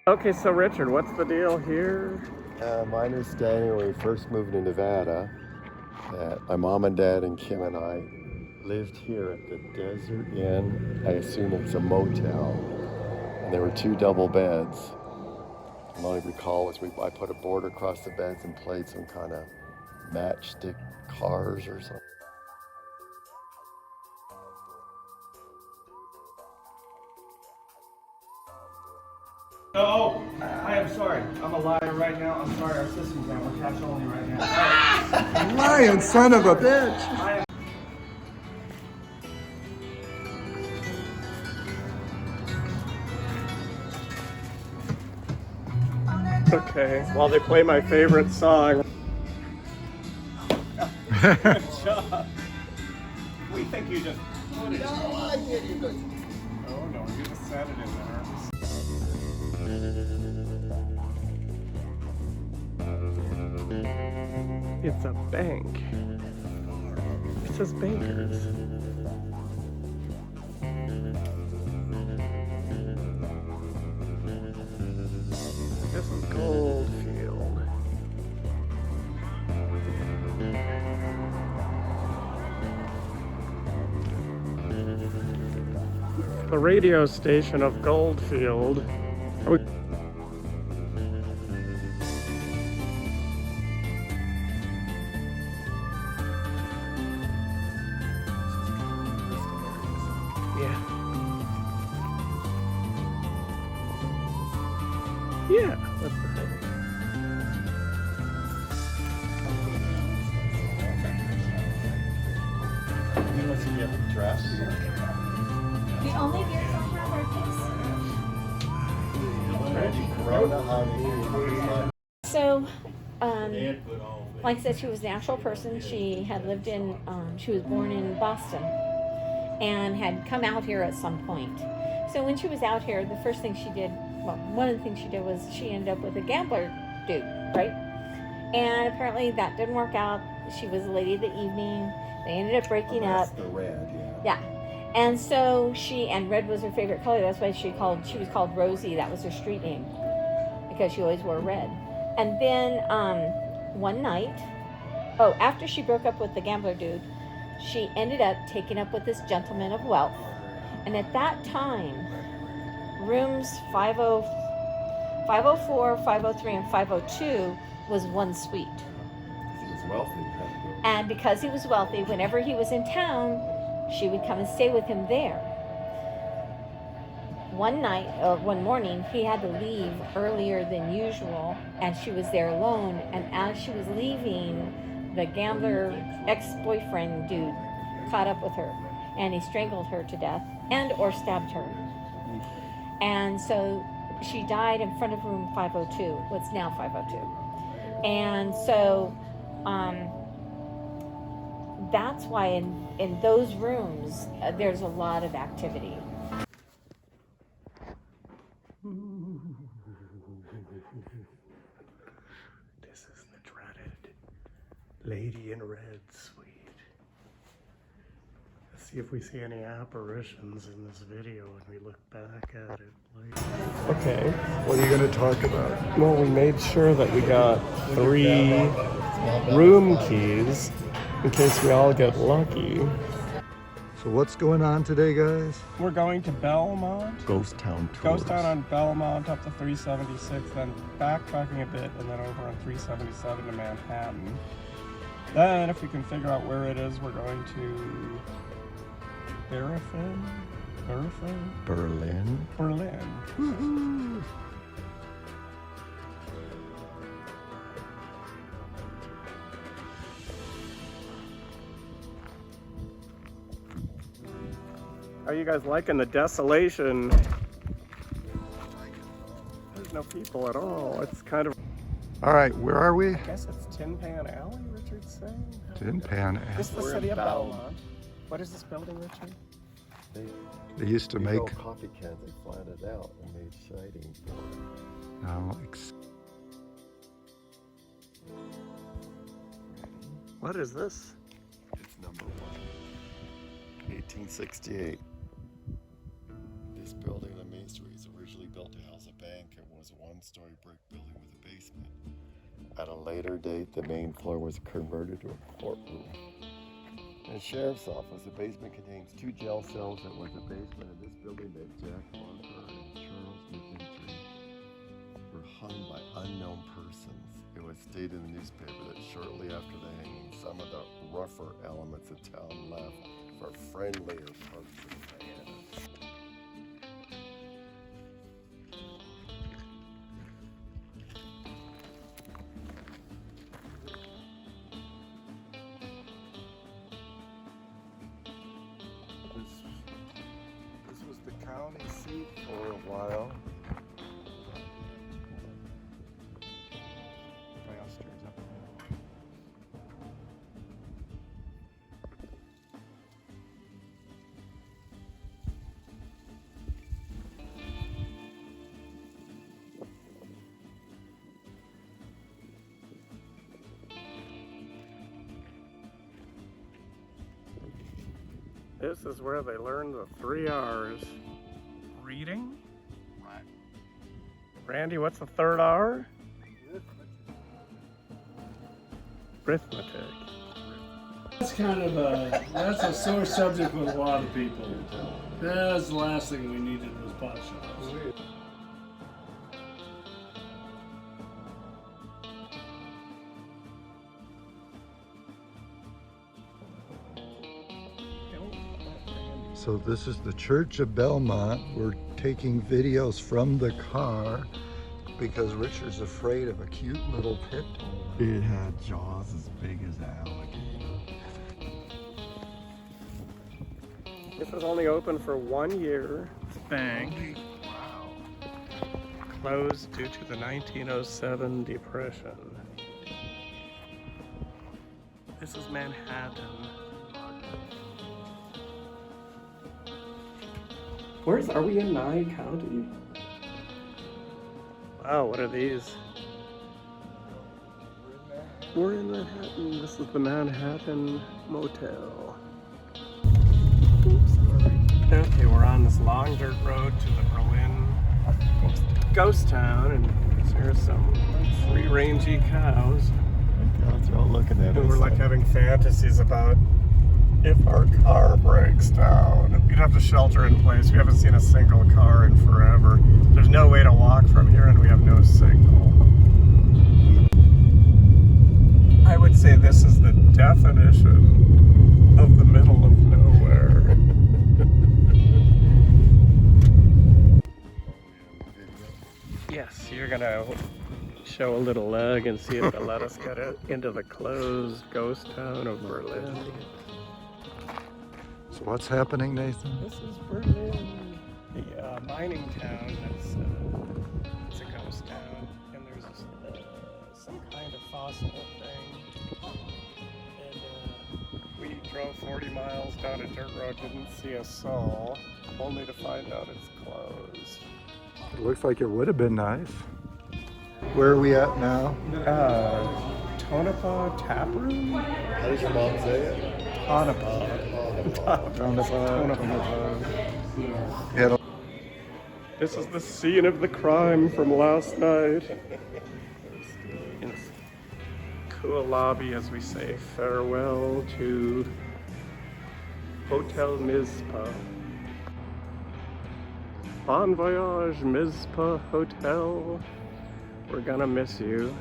Okay, so Richard, what's the deal here? My understanding when we first moved to Nevada, that my mom and dad and Kim and I lived here at the Desert Inn. I assume it's a motel. And there were 2 double beds. And all I recall was I put a board across the beds and played some kind of matchstick cars or something. Oh, I am sorry. I'm a liar right now. I'm sorry. Our system's down. We're cash only right now. Lion, son of a bitch! I am. Okay, while they play my favorite song. Good job. We think you just put it. No, I did. You just... Oh no, you just said it in there. It's a bank. It says Bankers. This is Goldfield. The radio station of Goldfield. Are we... Yeah. Yeah, that's the thing. Let's see if you have a dress. The only beers I'll have are this. Corona, honey. So, like I said, she was an actual person. She had lived in, she was born in Boston and had come out here at some point. So when she was out here, the first thing she did, well, one of the things she did was she ended up with a gambler dude, right? And apparently that didn't work out. She was a lady of the evening. They ended up breaking up. The red, Yeah. And so and red was her favorite color. That's why she was called Rosie. That was her street name because she always wore red. And then one night, after she broke up with the gambler dude, she ended up taking up with this gentleman of wealth. And at that time, rooms 504, 503, and 502 was one suite. He was wealthy. And because he was wealthy, whenever he was in town, she would come and stay with him there. One morning, he had to leave earlier than usual, and she was there alone. And as she was leaving, the gambler ex-boyfriend dude caught up with her, and he strangled her to death or stabbed her. And so she died in front of room 502, what's now 502. And so that's why in those rooms, there's a lot of activity. This is the dreaded Lady in Red suite. Let's see if we see any apparitions in this video when we look back at it later. Okay, What are you going to talk about? well, we made sure that we got 3 room keys in case we all get lucky. So what's going on today, guys? We're going to Belmont. Ghost Town tours. Ghost Town on Belmont up to 376, then backtracking a bit, and then over on 377 to Manhattan. Then, if we can figure out where it is, we're going to Berlin. Berlin. Are you guys liking the desolation? There's no people at all. It's kind of... All right, where are we? I guess it's Tin Pan Alley, Richard's saying? Tin Pan. This is the city of Belmont. What is this building, Richard? They used to These make. old coffee cans, they flattened out and made siding. What is this? It's number 1. 1868. This building on Main Street was originally built to house a bank. It was a one-story brick building with a basement. At a later date, the main floor was converted to a courtroom. And sheriff's office. The basement contains 2 jail cells that was the basement of this building that Jack Walker and Charles McGinty were hung by unknown persons. It was stated in the newspaper that shortly after the hanging, some of the rougher elements of town left for friendlier parts of Diana. This was the county seat for a while. This is where they learn the 3 R's. Reading? What? Randy, what's the 3rd R? Arithmetic. That's kind of that's a sore subject with a lot of people. That's the last thing we needed was pot shops. So this is the Church of Belmont. We're taking videos from the car because Richard's afraid of a cute little pit bull. It had jaws as big as an alligator. This was only open for 1 year. Bank. Wow. Closed due to the 1907 Depression. This is Manhattan. Are we in Nye County? Wow, what are these? We're in Manhattan. This is the Manhattan Motel. Oops, okay, we're on this long dirt road to the Berlin ghost town, and there's some free-rangy cows. Cows are all looking at us. And we're like having fantasies about if our car breaks down, we'd have to shelter in place. We haven't seen a single car in forever. There's no way to walk from here, and we have no signal. I would say this is the definition of the middle of nowhere. Yes, you're gonna show a little leg and see if they'll let us get it into the closed ghost town of Berlin. So what's happening, Nathan? This is Berlin, the mining town. It's a ghost town, and there's some kind of fossil thing. And we drove 40 miles down a dirt road, didn't see a soul, only to find out it's closed. It looks like it would have been nice. Where are we at now? Tonopah Tap Room? How does your mom say it? Tonopah. Yeah. This is the scene of the crime from last night. In this cool lobby as we say farewell to Hotel Mizpah. Bon voyage, Mizpah Hotel. We're gonna miss you.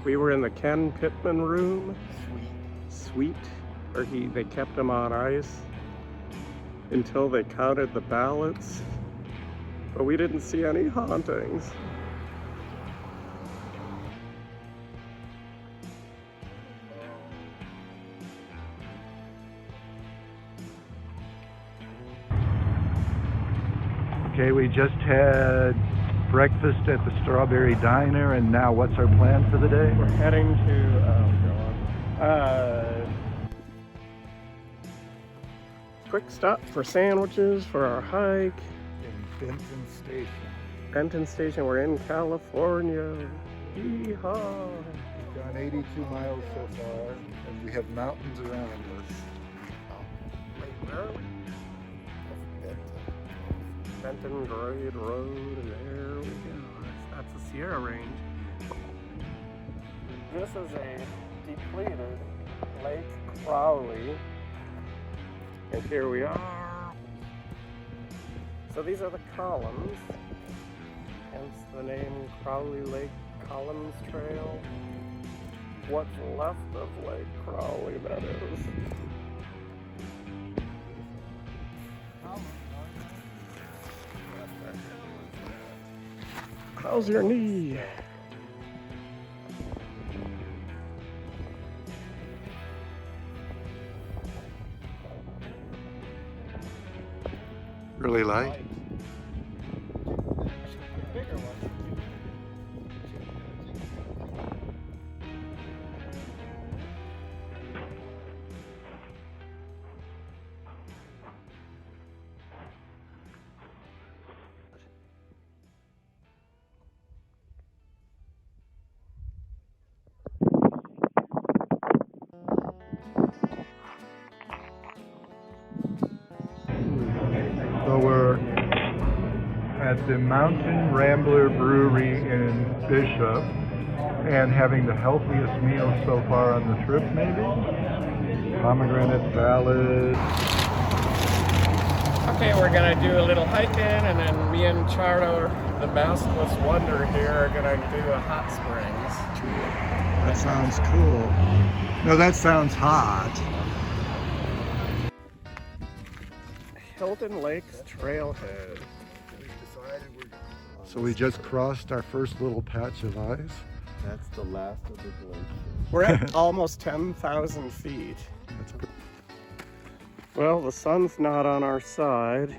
We were in the Ken Pittman room. Suite. Where they kept him on ice until they counted the ballots, but we didn't see any hauntings. Okay, we just had breakfast at the Strawberry Diner, and now what's our plan for the day? We're heading to, quick stop for sandwiches for our hike. In Benton Station. Benton Station, we're in California. Yeehaw! We've gone 82 miles so far, and we have mountains around us. Wait, where are we? Fenton Grade Road, and there we go. That's the Sierra Range. This is a depleted Lake Crowley, and here we are. So these are the columns, hence the name Crowley Lake Columns Trail. What's left of Lake Crowley, that is. How's your knee? Really light? Bigger one. So we're at the Mountain Rambler Brewery in Bishop and having the healthiest meal so far on the trip, maybe? Pomegranate salad. Okay, we're gonna do a little hiking, and then me and Charlo, the maskless wonder here, are gonna do a hot springs. That sounds cool. No, that sounds hot. Hilton Lakes Trailhead. So we just crossed our first little patch of ice. That's the last of the glacier. We're at almost 10,000 feet. That's pretty. Well, the sun's not on our side,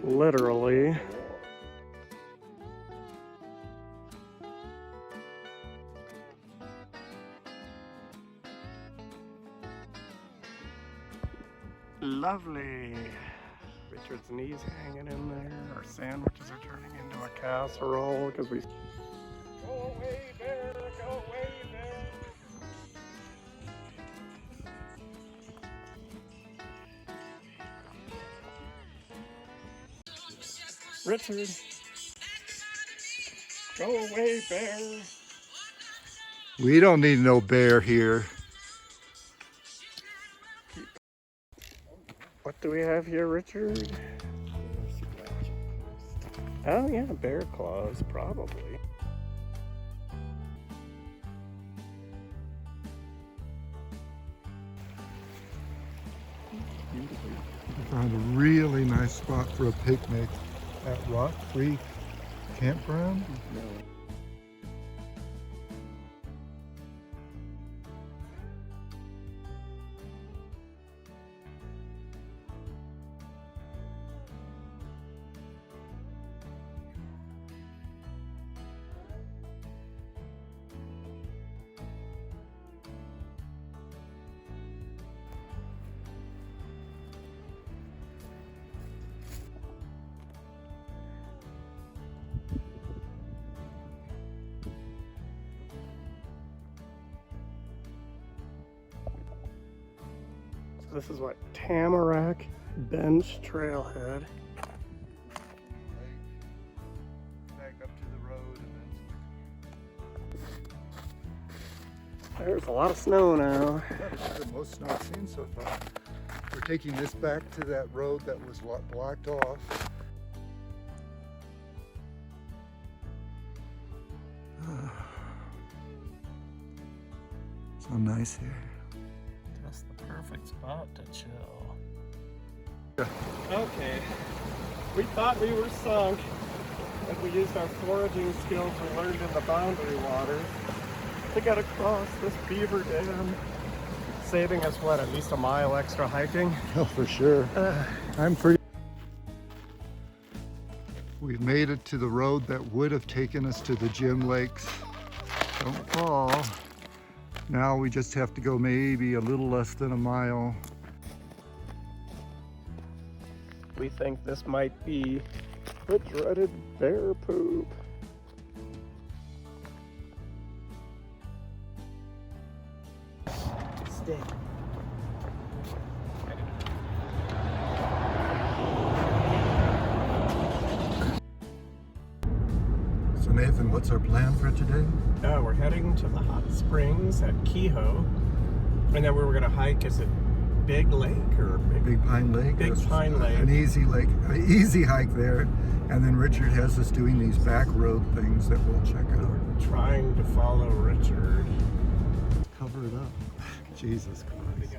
literally. Lovely. Richard's knees hanging in there. Our sandwiches are turning into a casserole because we. Go away, bear! Go away, bear! Richard! Go away, bear! We don't need no bear here. What do we have here, Richard? Oh yeah, bear claws, probably. Found a really nice spot for a picnic at Rock Creek Campground. This is what, Tamarack Bench Trailhead. Back up to the road and There's a lot of snow now. then the most snow I've seen so far. We're taking this back to that road that was blocked off. So nice here. Just the perfect spot to chill. Okay, we thought we were sunk, and we used our foraging skills we learned in the boundary waters to get across this beaver dam, saving us, what, at least a mile extra hiking? Oh, for sure. I'm pretty. We've made it to the road that would have taken us to the Jim Lakes. Don't fall. Now we just have to go maybe a little less than a mile. We think this might be the dreaded bear poop. Stay. So Nathan, what's our plan for today? We're heading to the hot springs at Kehoe, and then we're going to hike. Is it Big Lake or Big Pine Lake. Big It's Pine Lake. An easy hike there. And then Richard has us doing these back road things that we'll check out. Trying to follow Richard. Cover it up. Jesus Christ.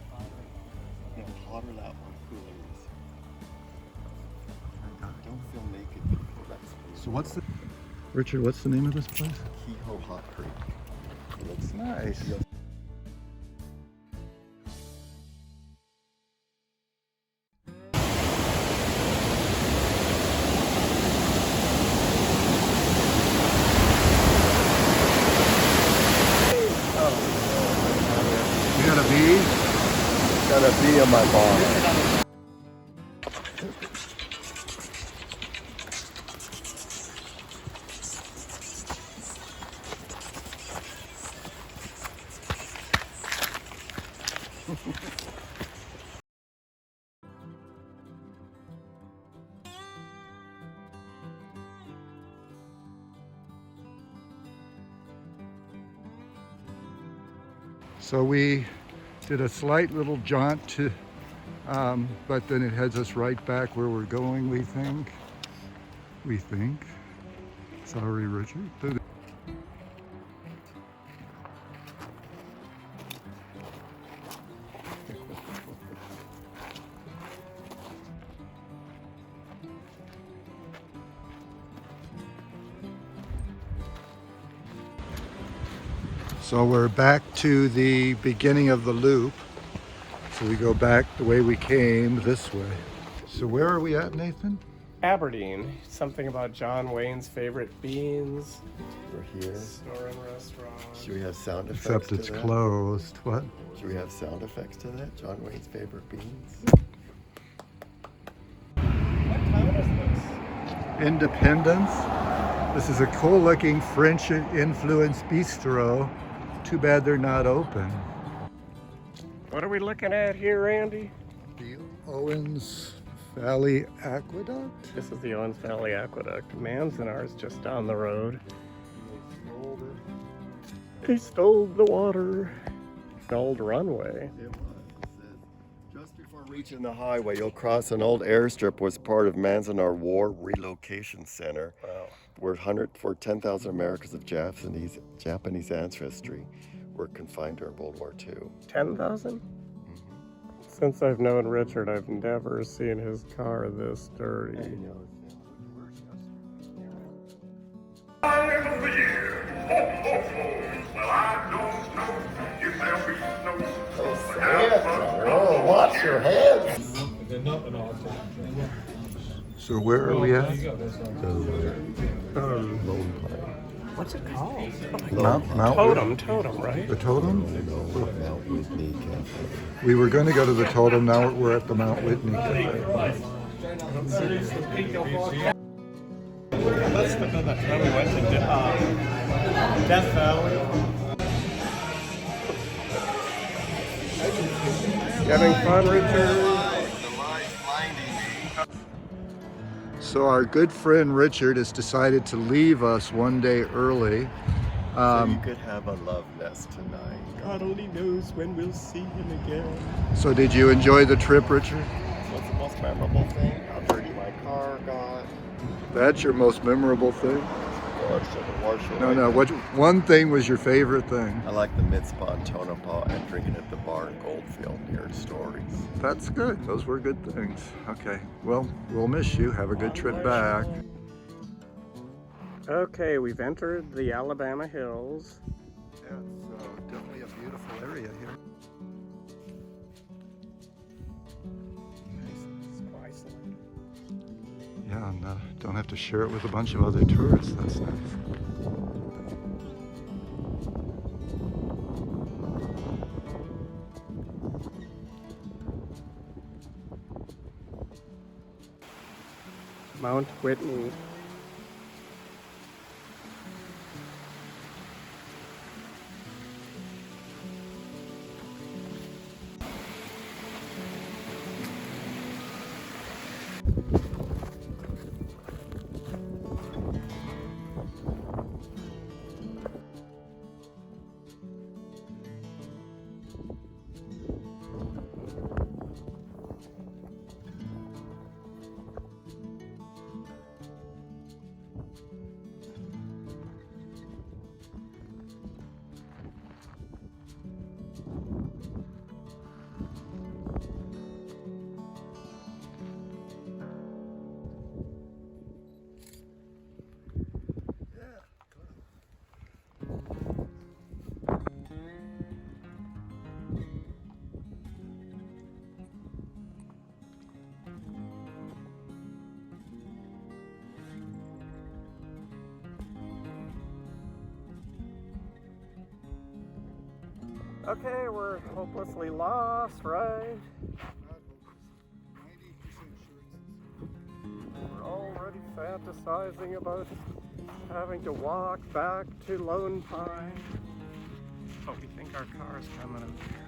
No, hotter that one, cooler this. Don't feel naked, people. That's So Richard, what's the name of this place? Kehoe Hot Creek. It looks Nice. You got a bee? got a bee on my bonnet. So we did a slight little jaunt to, but then it heads us right back where we're going, we think. Sorry, Richard. So we're back to the beginning of the loop. So we go back the way we came, this way. So where are we at, Nathan? Aberdeen. Something about John Wayne's favorite beans. We're here. Snoring restaurant. Should we have sound effects Except to it's that? closed. What? Should we have sound effects to that? John Wayne's favorite beans. What town is this? Independence. This is a cool looking French influenced bistro. Too bad they're not open. What are we looking at here, Randy? The Owens Valley Aqueduct. This is the Owens Valley Aqueduct. Manzanar is just down the road. They stole the water. An old runway. It was. It said, just before reaching the highway, you'll cross an old airstrip was part of Manzanar War Relocation Center, Wow. where 10,000 Americans of Japanese ancestry were confined during World War II. 10,000? Since I've known Richard, I've never seen his car this dirty. Oh, watch your heads! So where are we at? What's it called? Mount Totem, right? The Totem? Mount Whitney Cafe. We were going to go to the Totem, now we're at the Mount Whitney Cafe. That's the one that we went to Death Valley. Having fun, Richard? So our good friend Richard has decided to leave us one day early. So you could have a love nest tonight. God only knows when we'll see him again. So did you enjoy the trip, Richard? What's the most memorable thing? How dirty my car got. That's your most memorable thing? Wash No, one thing was your favorite thing? I like the Mitzpah and Tonopah and drinking at the bar in Goldfield near Stories. That's good. Those were good things. Okay, well, we'll miss you. Have a good trip back. Okay, we've entered the Alabama Hills. Yeah, it's definitely a beautiful area here. Yeah, and don't have to share it with a bunch of other tourists. That's nice. Mount Whitney. Okay, we're hopelessly lost, right? We're already fantasizing about having to walk back to Lone Pine. But we think our car's coming in here.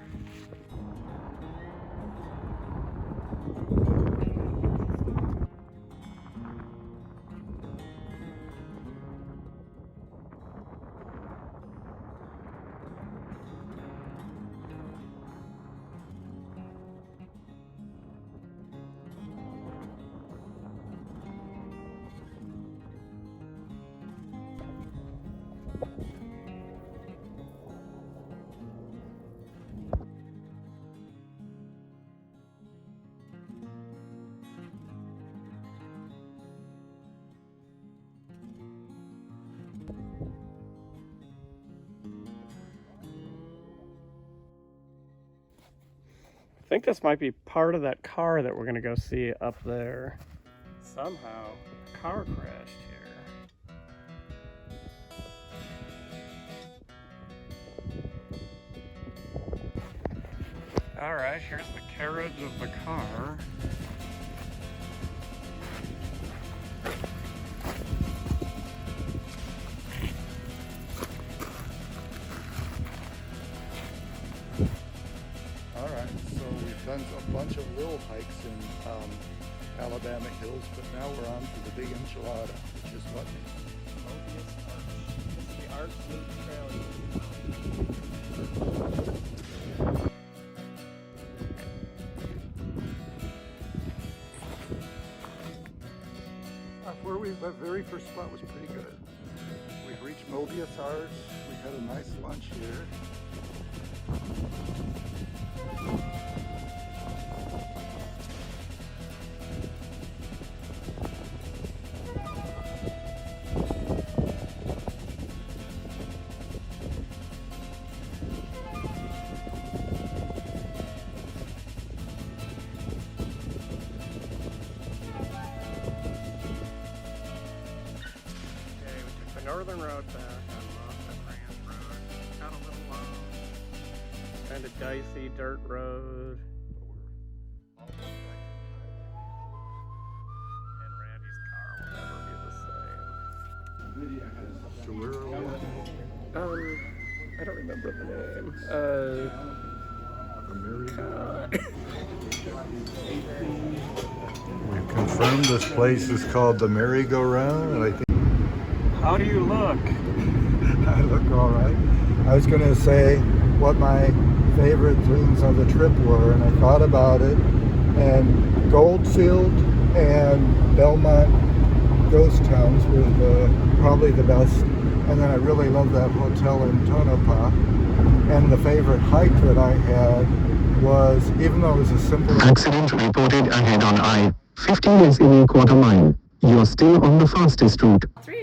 I think this might be part of that car that we're gonna go see up there. Somehow, a car crashed here. Alright, here's the carriage of the car. Alright, so we've done a bunch of little hikes in Alabama Hills, but now we're on to the big enchilada, which is what? Mobius Arch. This is the Arch Loop Trail. That very first spot was pretty good. We've reached Mobius Arch, we had a nice lunch here. Northern Road back on Moffett Ranch Road. Got a little long, kind of dicey dirt road. And Randy's car will never be the same. So where are we? I don't remember the name. We've confirmed this place is called the Merry-Go-Round, and I think How do you look? I look all right. I was going to say what my favorite things on the trip were, and I thought about it, and Goldfield and Belmont ghost towns were probably the best, and then I really love that hotel in Tonopah. And the favorite hike that I had was, even though it was a simple Accident reported ahead on I-15 is in a quarter mile. You're still on the fastest route. 3